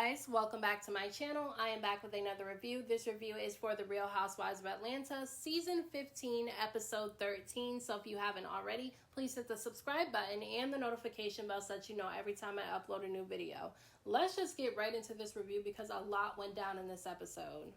guys, welcome back to my channel. I am back with another review. This review is for the Real Housewives of Atlanta season 15 episode 13. So if you haven't already, please hit the subscribe button and the notification bell so that you know every time I upload a new video. Let's just get right into this review because a lot went down in this episode.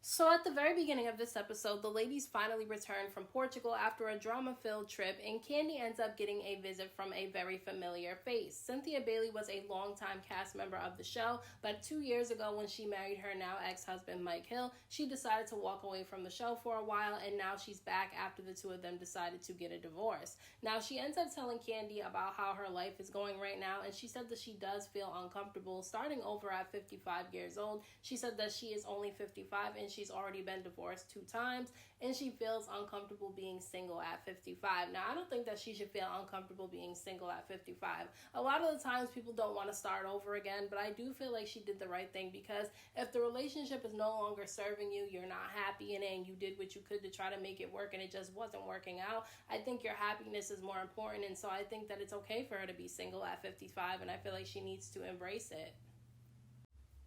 So at the very beginning of this episode, the ladies finally returned from Portugal after a drama-filled trip, and Kandi ends up getting a visit from a very familiar face. Cynthia Bailey was a longtime cast member of the show, but 2 years ago when she married her now ex-husband Mike Hill, she decided to walk away from the show for a while, and now she's back after the two of them decided to get a divorce. Now she ends up telling Kandi about how her life is going right now, and she said that she does feel uncomfortable starting over at 55 years old. She said that she is only 55 and she's already been divorced 2 times, and she feels uncomfortable being single at 55. Now, I don't think that she should feel uncomfortable being single at 55. A lot of the times people don't want to start over again, but I do feel like she did the right thing, because if the relationship is no longer serving you, you're not happy in it, and you did what you could to try to make it work and it just wasn't working out, I think your happiness is more important. And so I think that it's okay for her to be single at 55, and I feel like she needs to embrace it.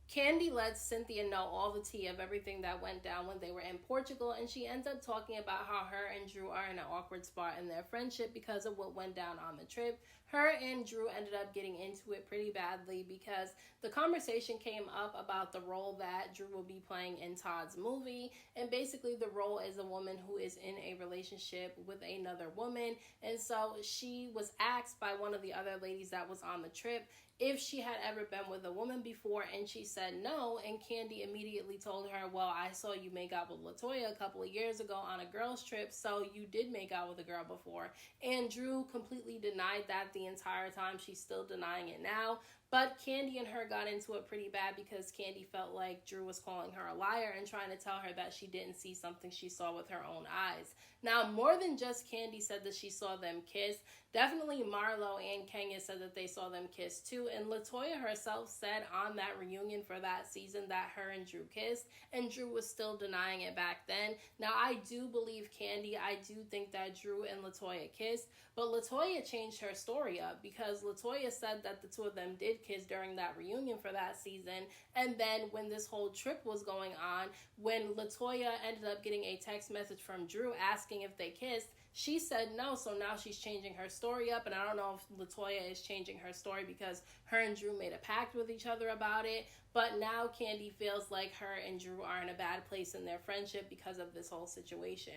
Kandi lets Cynthia know all the tea of everything that went down when they were in Portugal, and she ends up talking about how her and Drew are in an awkward spot in their friendship because of what went down on the trip. Her and Drew ended up getting into it pretty badly because the conversation came up about the role that Drew will be playing in Todd's movie, and basically the role is a woman who is in a relationship with another woman. And so she was asked by one of the other ladies that was on the trip if she had ever been with a woman before, and she said no, and Kandi immediately told her, well, I saw you make out with Latoya a couple of years ago on a girls trip, so you did make out with a girl before. And Drew completely denied that the entire time. She's still denying it now, but Kandi and her got into it pretty bad because Kandi felt like Drew was calling her a liar and trying to tell her that she didn't see something she saw with her own eyes. Now, more than just Kandi said that she saw them kiss, definitely Marlo and Kenya said that they saw them kiss too, and Latoya herself said on that reunion for that season that her and Drew kissed, and Drew was still denying it back then. Now, I do believe Kandi. I do think that Drew and Latoya kissed, but Latoya changed her story up because Latoya said that the two of them did kiss during that reunion for that season, and then when this whole trip was going on, when Latoya ended up getting a text message from Drew asking if they kissed, she said no, so now she's changing her story up, and I don't know if Latoya is changing her story because her and Drew made a pact with each other about it, but now Kandi feels like her and Drew are in a bad place in their friendship because of this whole situation.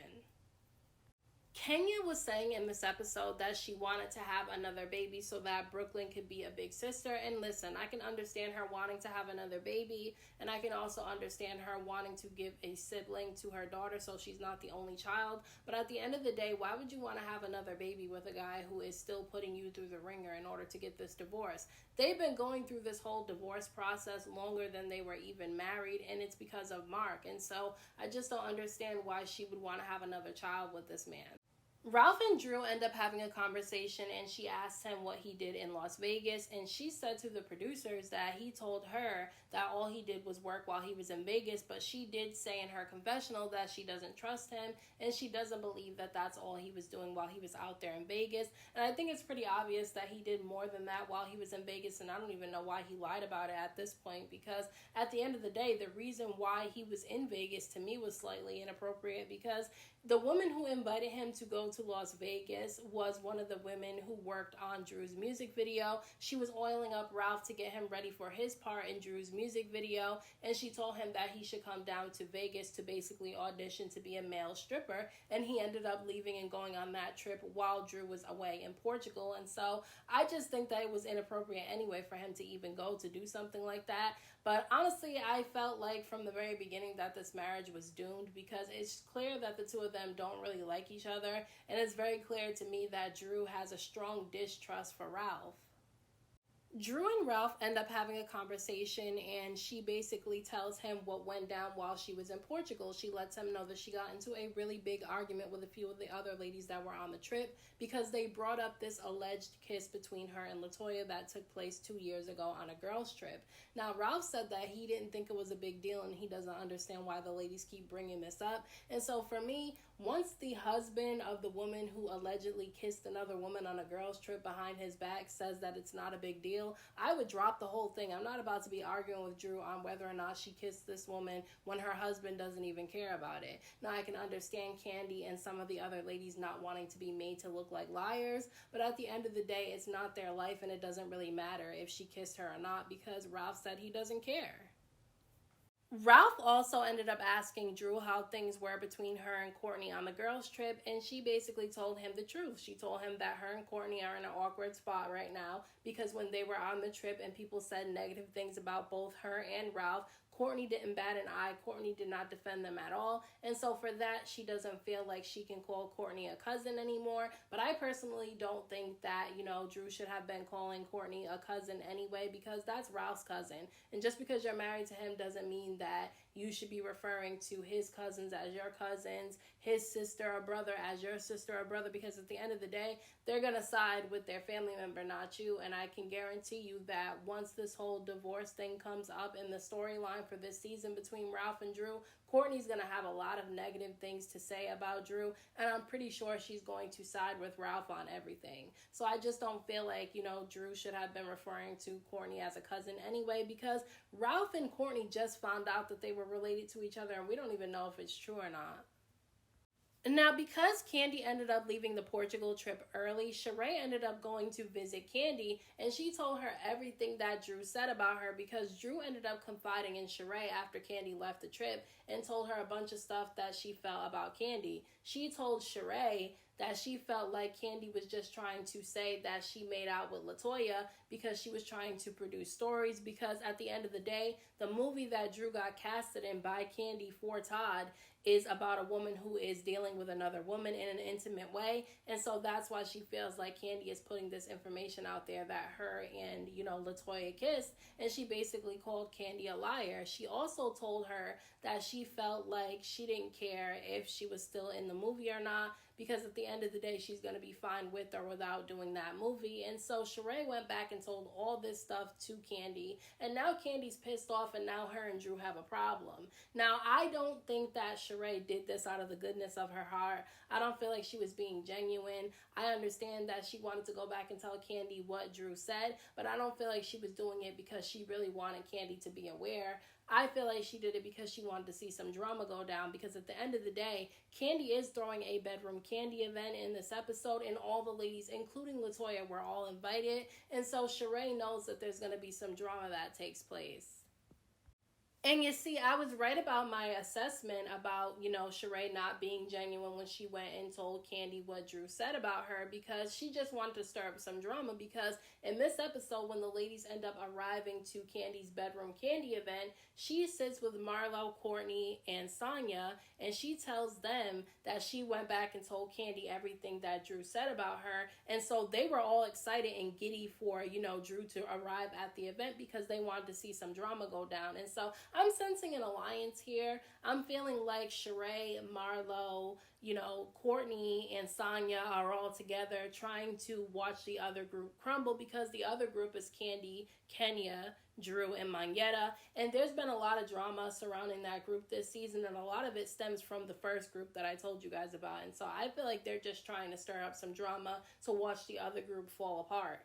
Kenya was saying in this episode that she wanted to have another baby so that Brooklyn could be a big sister. And listen, I can understand her wanting to have another baby, and I can also understand her wanting to give a sibling to her daughter so she's not the only child. But at the end of the day, why would you want to have another baby with a guy who is still putting you through the ringer in order to get this divorce? They've been going through this whole divorce process longer than they were even married, and it's because of Mark. And so I just don't understand why she would want to have another child with this man. Ralph and Drew end up having a conversation, and she asked him what he did in Las Vegas, and she said to the producers that he told her that all he did was work while he was in Vegas, but she did say in her confessional that she doesn't trust him and she doesn't believe that that's all he was doing while he was out there in Vegas. And I think it's pretty obvious that he did more than that while he was in Vegas, and I don't even know why he lied about it at this point, because at the end of the day, the reason why he was in Vegas to me was slightly inappropriate, because the woman who invited him to go to Las Vegas was one of the women who worked on Drew's music video. She was oiling up Ralph to get him ready for his part in Drew's music video, and she told him that he should come down to Vegas to basically audition to be a male stripper, and he ended up leaving and going on that trip while Drew was away in Portugal. And so I just think that it was inappropriate anyway for him to even go to do something like that. But honestly, I felt like from the very beginning that this marriage was doomed, because it's clear that the two of them don't really like each other, and it's very clear to me that Drew has a strong distrust for Ralph. Drew and Ralph end up having a conversation, and she basically tells him what went down while she was in Portugal. She lets him know that she got into a really big argument with a few of the other ladies that were on the trip because they brought up this alleged kiss between her and Latoya that took place 2 years ago on a girls trip. Now, Ralph said that he didn't think it was a big deal, and he doesn't understand why the ladies keep bringing this up. And so for me, once the husband of the woman who allegedly kissed another woman on a girl's trip behind his back says that it's not a big deal, I would drop the whole thing. I'm not about to be arguing with Drew on whether or not she kissed this woman when her husband doesn't even care about it. Now, I can understand Kandi and some of the other ladies not wanting to be made to look like liars, but at the end of the day, it's not their life, and it doesn't really matter if she kissed her or not, because Ralph said he doesn't care. Ralph also ended up asking Drew how things were between her and Courtney on the girls' trip, and she basically told him the truth. She told him that her and Courtney are in an awkward spot right now because when they were on the trip and people said negative things about both her and Ralph, Courtney didn't bat an eye. Courtney did not defend them at all. And so for that, she doesn't feel like she can call Courtney a cousin anymore. But I personally don't think that, Drew should have been calling Courtney a cousin anyway, because that's Ralph's cousin. And just because you're married to him doesn't mean that you should be referring to his cousins as your cousins, his sister or brother as your sister or brother, because at the end of the day, they're going to side with their family member, not you. And I can guarantee you that once this whole divorce thing comes up in the storyline for this season between Ralph and Drew, Courtney's going to have a lot of negative things to say about Drew, and I'm pretty sure she's going to side with Ralph on everything. So I just don't feel like, Drew should have been referring to Courtney as a cousin anyway, because Ralph and Courtney just found out that they were related to each other, and we don't even know if it's true or not. Now, because Kandi ended up leaving the Portugal trip early, Sheree ended up going to visit Kandi, and she told her everything that Drew said about her, because Drew ended up confiding in Sheree after Kandi left the trip and told her a bunch of stuff that she felt about Kandi. She told Sheree that she felt like Kandi was just trying to say that she made out with Latoya because she was trying to produce stories, because at the end of the day, the movie that Drew got casted in by Kandi for Todd is about a woman who is dealing with another woman in an intimate way. And so that's why she feels like Kandi is putting this information out there that her and, Latoya kissed. And she basically called Kandi a liar. She also told her that she felt like she didn't care if she was still in the movie or not, because at the end of the day, she's going to be fine with or without doing that movie. And so Sheree went back and told all this stuff to Kandi. And now Candi's pissed off, and now her and Drew have a problem. Now, I don't think that Sheree did this out of the goodness of her heart. I don't feel like she was being genuine. I understand that she wanted to go back and tell Kandi what Drew said, but I don't feel like she was doing it because she really wanted Kandi to be aware. I feel like she did it because she wanted to see some drama go down, because at the end of the day, Kandi is throwing a bedroom Kandi event in this episode, and all the ladies, including Latoya, were all invited. And so Sheree knows that there's going to be some drama that takes place. And you see, I was right about my assessment about, Sheree not being genuine when she went and told Kandi what Drew said about her, because she just wanted to stir up some drama. Because in this episode, when the ladies end up arriving to Candi's bedroom Kandi event, she sits with Marlo, Courtney, and Sonya, and she tells them that she went back and told Kandi everything that Drew said about her. And so they were all excited and giddy for, Drew to arrive at the event, because they wanted to see some drama go down. And so I'm sensing an alliance here. I'm feeling like Sheree, Marlo, Courtney, and Sonya are all together trying to watch the other group crumble, because the other group is Kandi, Kenya, Drew, and Monyetta. And there's been a lot of drama surrounding that group this season, and a lot of it stems from the first group that I told you guys about. And so I feel like they're just trying to stir up some drama to watch the other group fall apart.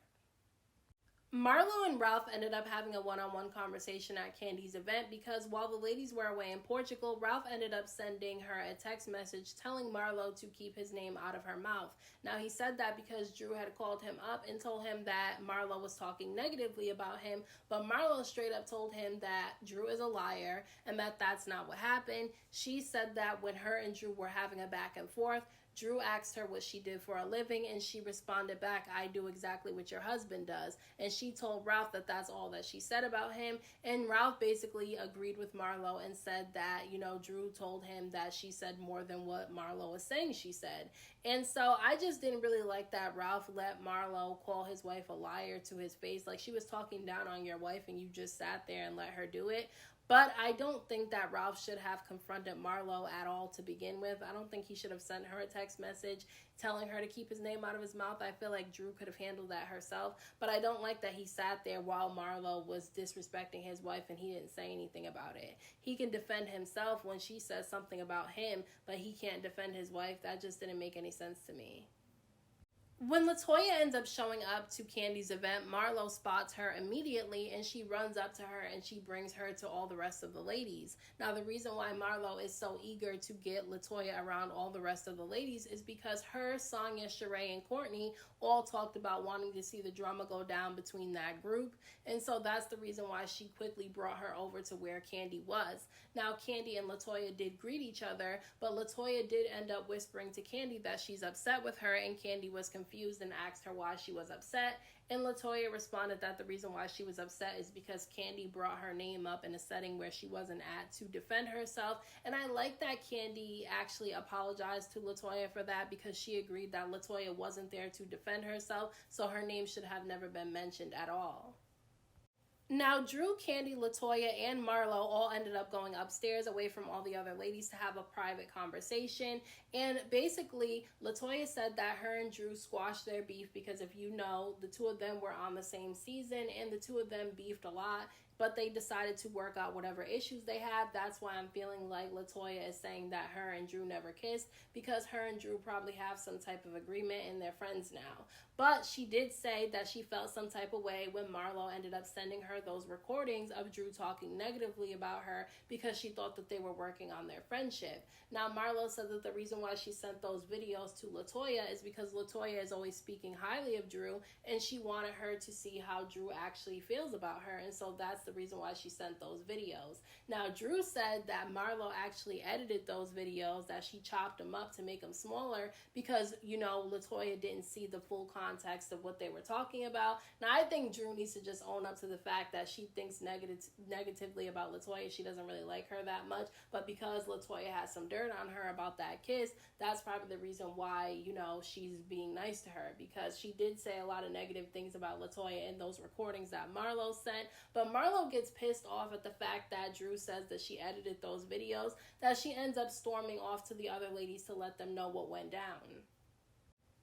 Marlo and Ralph ended up having a one-on-one conversation at Candi's event, because while the ladies were away in Portugal, Ralph ended up sending her a text message telling Marlo to keep his name out of her mouth. Now, he said that because Drew had called him up and told him that Marlo was talking negatively about him, but Marlo straight up told him that Drew is a liar and that that's not what happened. She said that when her and Drew were having a back and forth, Drew asked her what she did for a living, and she responded back, "I do exactly what your husband does." And she told Ralph that that's all that she said about him. And Ralph basically agreed with Marlo and said that, Drew told him that she said more than what Marlo was saying she said. And so I just didn't really like that Ralph let Marlo call his wife a liar to his face. Like, she was talking down on your wife and you just sat there and let her do it. But I don't think that Ralph should have confronted Marlo at all to begin with. I don't think he should have sent her a text message telling her to keep his name out of his mouth. I feel like Drew could have handled that herself. But I don't like that he sat there while Marlo was disrespecting his wife and he didn't say anything about it. He can defend himself when she says something about him, but he can't defend his wife. That just didn't make any sense to me. When Latoya ends up showing up to Kandi's event, Marlo spots her immediately and she runs up to her and she brings her to all the rest of the ladies. Now, the reason why Marlo is so eager to get Latoya around all the rest of the ladies is because her, Sonya, Sheree, and Courtney all talked about wanting to see the drama go down between that group. And so that's the reason why she quickly brought her over to where Kandi was. Now, Kandi and Latoya did greet each other, but Latoya did end up whispering to Kandi that she's upset with her, and Kandi was confused and asked her why she was upset. And Latoya responded that the reason why she was upset is because Kandi brought her name up in a setting where she wasn't at to defend herself. And I like that Kandi actually apologized to Latoya for that, because she agreed that Latoya wasn't there to defend herself, so her name should have never been mentioned at all. Now, Drew, Kandi, Latoya, and Marlo all ended up going upstairs away from all the other ladies to have a private conversation. And basically, Latoya said that her and Drew squashed their beef because, if you know, the two of them were on the same season and the two of them beefed a lot. But they decided to work out whatever issues they had. That's why I'm feeling like Latoya is saying that her and Drew never kissed, because her and Drew probably have some type of agreement and they're friends now. But she did say that she felt some type of way when Marlo ended up sending her those recordings of Drew talking negatively about her, because she thought that they were working on their friendship. Now, Marlo said that the reason why she sent those videos to Latoya is because Latoya is always speaking highly of Drew, and she wanted her to see how Drew actually feels about her. And so that's the reason why she sent those videos. Now, Drew said that Marlo actually edited those videos, that she chopped them up to make them smaller because, you know, Latoya didn't see the full context of what they were talking about. Now, I think Drew needs to just own up to the fact that she thinks negatively about Latoya. She doesn't really like her that much, but because Latoya has some dirt on her about that kiss, that's probably the reason why, you know, she's being nice to her, because she did say a lot of negative things about Latoya in those recordings that Marlo sent. But Marlo gets pissed off at the fact that Drew says that she edited those videos, that she ends up storming off to the other ladies to let them know what went down.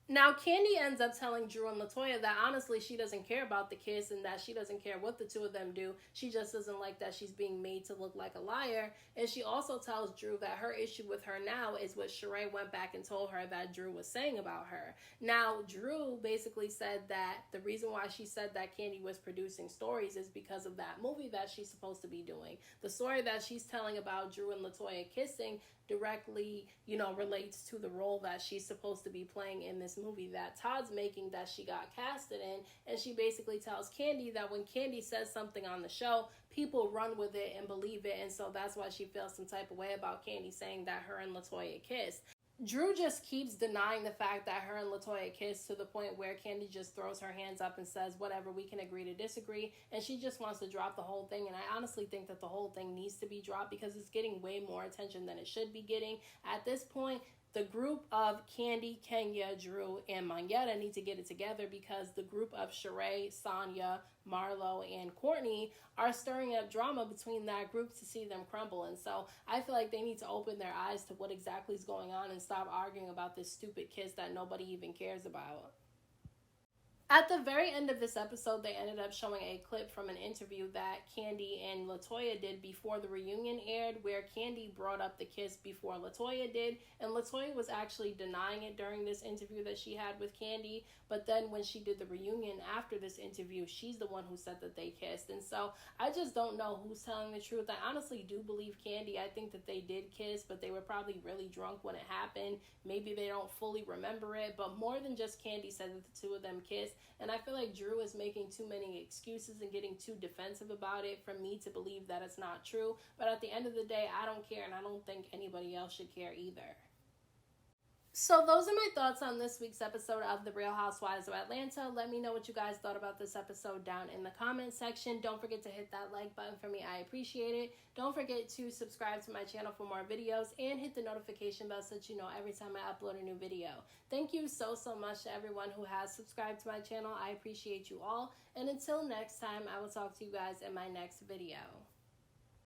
Now, Kandi ends up telling Drew and Latoya that honestly she doesn't care about the kiss and that she doesn't care what the two of them do. She just doesn't like that she's being made to look like a liar. And she also tells Drew that her issue with her now is what Sheree went back and told her that Drew was saying about her. Now, Drew basically said that the reason why she said that Kandi was producing stories is because of that movie that she's supposed to be doing. The story that she's telling about Drew and Latoya kissing directly, you know, relates to the role that she's supposed to be playing in this movie that Todd's making, that she got casted in. And she basically tells Kandi that when Kandi says something on the show, people run with it and believe it. And so that's why she feels some type of way about Kandi saying that her and Latoya kissed. Drew just keeps denying the fact that her and Latoya kissed, to the point where Kandi just throws her hands up and says, whatever, we can agree to disagree. And she just wants to drop the whole thing. And I honestly think that the whole thing needs to be dropped, because it's getting way more attention than it should be getting. At this point, the group of Kandi, Kenya, Drew, and Monyetta need to get it together, because the group of Sheree, Sonya, Marlo, and Courtney are stirring up drama between that group to see them crumble. And so I feel like they need to open their eyes to what exactly is going on and stop arguing about this stupid kiss that nobody even cares about. At the very end of this episode, they ended up showing a clip from an interview that Kandi and Latoya did before the reunion aired, where Kandi brought up the kiss before Latoya did, and Latoya was actually denying it during this interview that she had with Kandi. But then when she did the reunion after this interview, she's the one who said that they kissed. And so I just don't know who's telling the truth. I honestly do believe Kandi. I think that they did kiss, but they were probably really drunk when it happened. Maybe they don't fully remember it, but more than just Kandi said that the two of them kissed. And I feel like Drew is making too many excuses and getting too defensive about it for me to believe that it's not true. But at the end of the day, I don't care, and I don't think anybody else should care either. So those are my thoughts on this week's episode of The Real Housewives of Atlanta. Let me know what you guys thought about this episode down in the comment section. Don't forget to hit that like button for me. I appreciate it. Don't forget to subscribe to my channel for more videos and hit the notification bell so that you know every time I upload a new video. Thank you so much to everyone who has subscribed to my channel. I appreciate you all. And until next time, I will talk to you guys in my next video.